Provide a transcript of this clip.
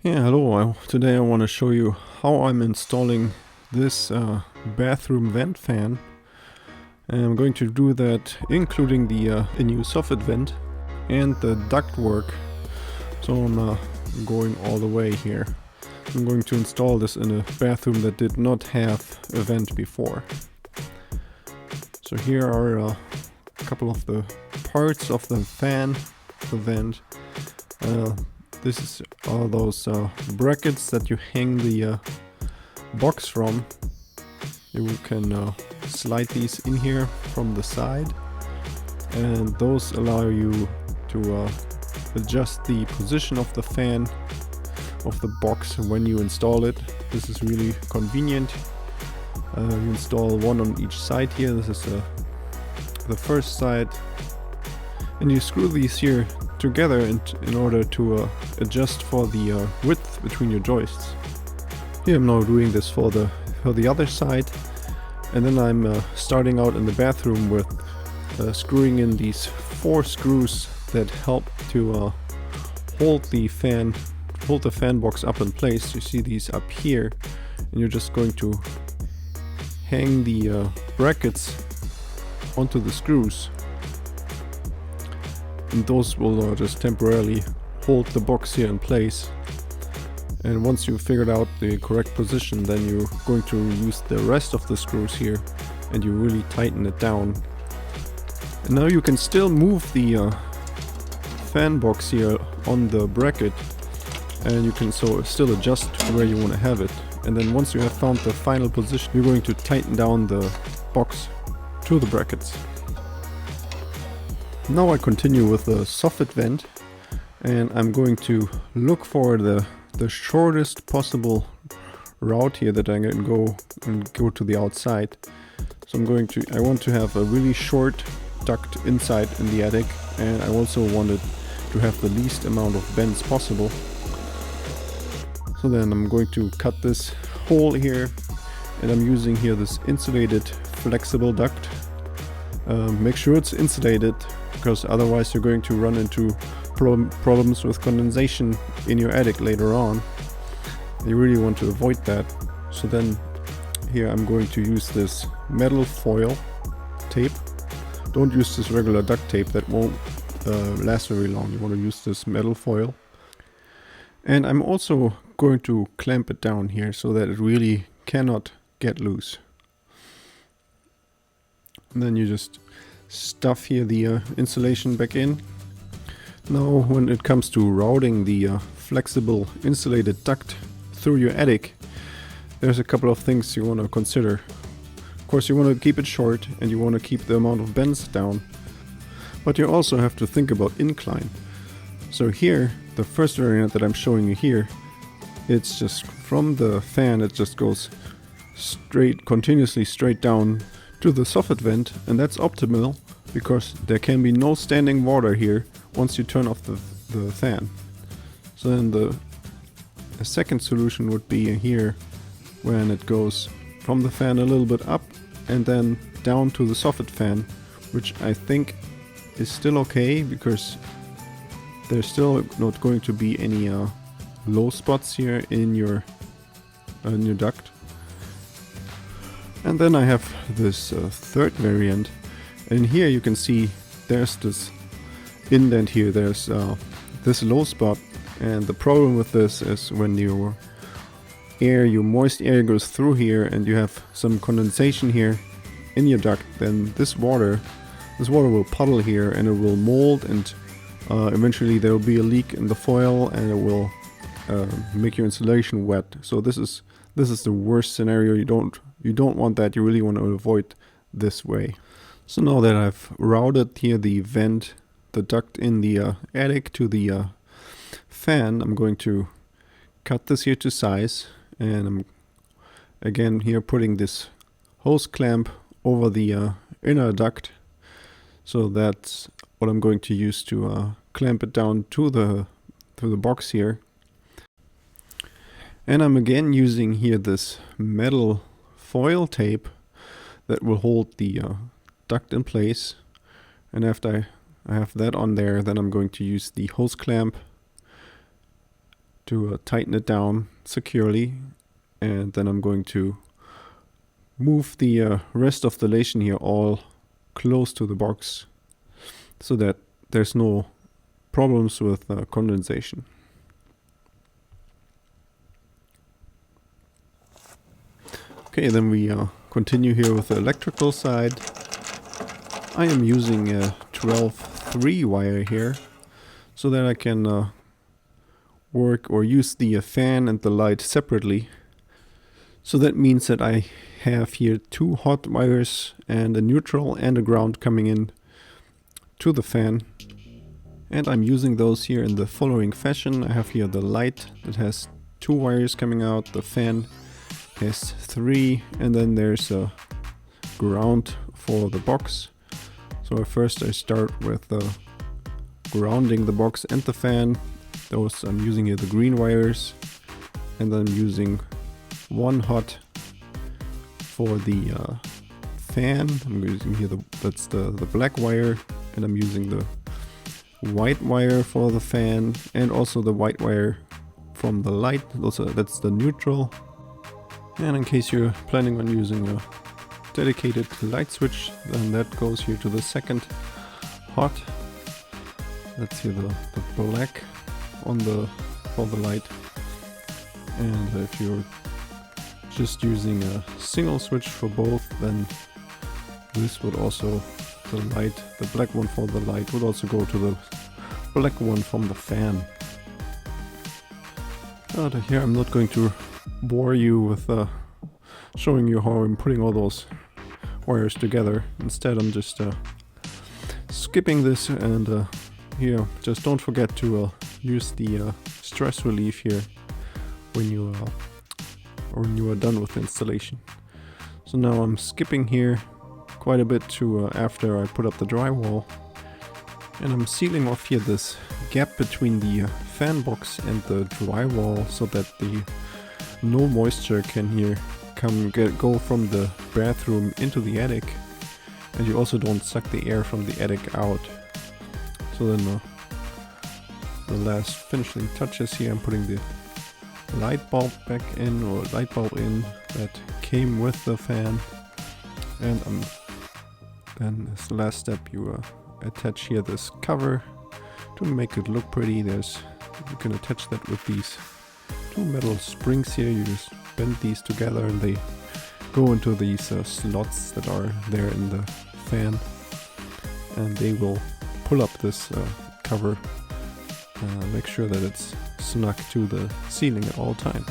Yeah, hello. Today I want to show you how I'm installing this bathroom vent fan. And I'm going to do that including the new soffit vent and the duct work. So I'm going all the way here. I'm going to install this in a bathroom that did not have a vent before. So here are a couple of the parts of the fan, the vent. This is all those brackets that you hang the box from. You can slide these in here from the side, and those allow you to adjust the position of the fan of the box when you install it. This is really convenient. You install one on each side here. This is the first side, and you screw these here together in order to adjust for the width between your joists. Here I'm now doing this for the other side, and then I'm starting out in the bathroom with screwing in these 4 screws that help to hold the fan box up in place. You see these up here, and you're just going to hang the brackets onto the screws, and those will just temporarily hold the box here in place. And once you've figured out the correct position, then you're going to use the rest of the screws here and you really tighten it down. And now you can still move the fan box here on the bracket, and you can still adjust where you want to have it. And then once you have found the final position, you're going to tighten down the box to the brackets. Now I continue with the soffit vent, and I'm going to look for the shortest possible route here that I can go to the outside. So I want to have a really short duct inside in the attic, and I also wanted to have the least amount of bends possible. So then I'm going to cut this hole here, and I'm using here this insulated flexible duct. Make sure it's insulated, because otherwise you're going to run into problems with condensation in your attic later on. You really want to avoid that. So then here I'm going to use this metal foil tape. Don't use this regular duct tape, that won't last very long. You want to use this metal foil. And I'm also going to clamp it down here so that it really cannot get loose. And then you just stuff here the insulation back in. Now when it comes to routing the flexible insulated duct through your attic, there's a couple of things you want to consider. Of course, you want to keep it short and you want to keep the amount of bends down, but you also have to think about incline. So here, the first variant that I'm showing you here, it's just from the fan, it just goes continuously straight down to the soffit vent, and that's optimal because there can be no standing water here once you turn off the fan. So then the second solution would be here, when it goes from the fan a little bit up and then down to the soffit fan, which I think is still okay because there's still not going to be any low spots here in your duct. And then I have this third variant, and here you can see there's this indent here, there's this low spot, and the problem with this is when your moist air goes through here and you have some condensation here in your duct, then this water will puddle here and it will mold, and eventually there will be a leak in the foil and it will make your insulation wet. So this is the worst scenario. You don't want that. You really want to avoid this way. So now that I've routed here the vent, the duct in the attic to the fan, I'm going to cut this here to size, and I'm again here putting this hose clamp over the inner duct. So that's what I'm going to use to clamp it down to the box here. And I'm again using here this metal foil tape that will hold the duct in place. And after I have that on there, then I'm going to use the hose clamp to tighten it down securely, and then I'm going to move the rest of the lation here all close to the box so that there's no problems with condensation. Okay, then we continue here with the electrical side. I am using a 12-3 wire here so that I can work or use the fan and the light separately. So that means that I have here 2 hot wires and a neutral and a ground coming in to the fan. And I'm using those here in the following fashion. I have here the light that has 2 wires coming out, the fan has 3, and then there's a ground for the box. So first I start with grounding the box and the fan. Those I'm using here the green wires, and then I'm using 1 hot for the fan. I'm using here that's the black wire, and I'm using the white wire for the fan, and also the white wire from the light. Also, that's the neutral. And in case you're planning on using a dedicated light switch, then that goes here to the second hot. That's here the black on for the light. And if you're just using a single switch for both, then this would also, the black one for the light would also go to the black one from the fan. But here I'm not going to bore you with showing you how I'm putting all those wires together. Instead I'm just skipping this, and here just don't forget to use the stress relief here when you are done with the installation. So now I'm skipping here quite a bit to after I put up the drywall, and I'm sealing off here this gap between the fan box and the drywall so that no moisture can here go from the bathroom into the attic, and you also don't suck the air from the attic out. So then the last finishing touches here, I'm putting the light bulb back in, or light bulb in, that came with the fan, and then as the last step you attach here this cover to make it look pretty. You can attach that with these 2 metal springs here. You just bend these together and they go into these slots that are there in the fan, and they will pull up this cover, make sure that it's snug to the ceiling at all times.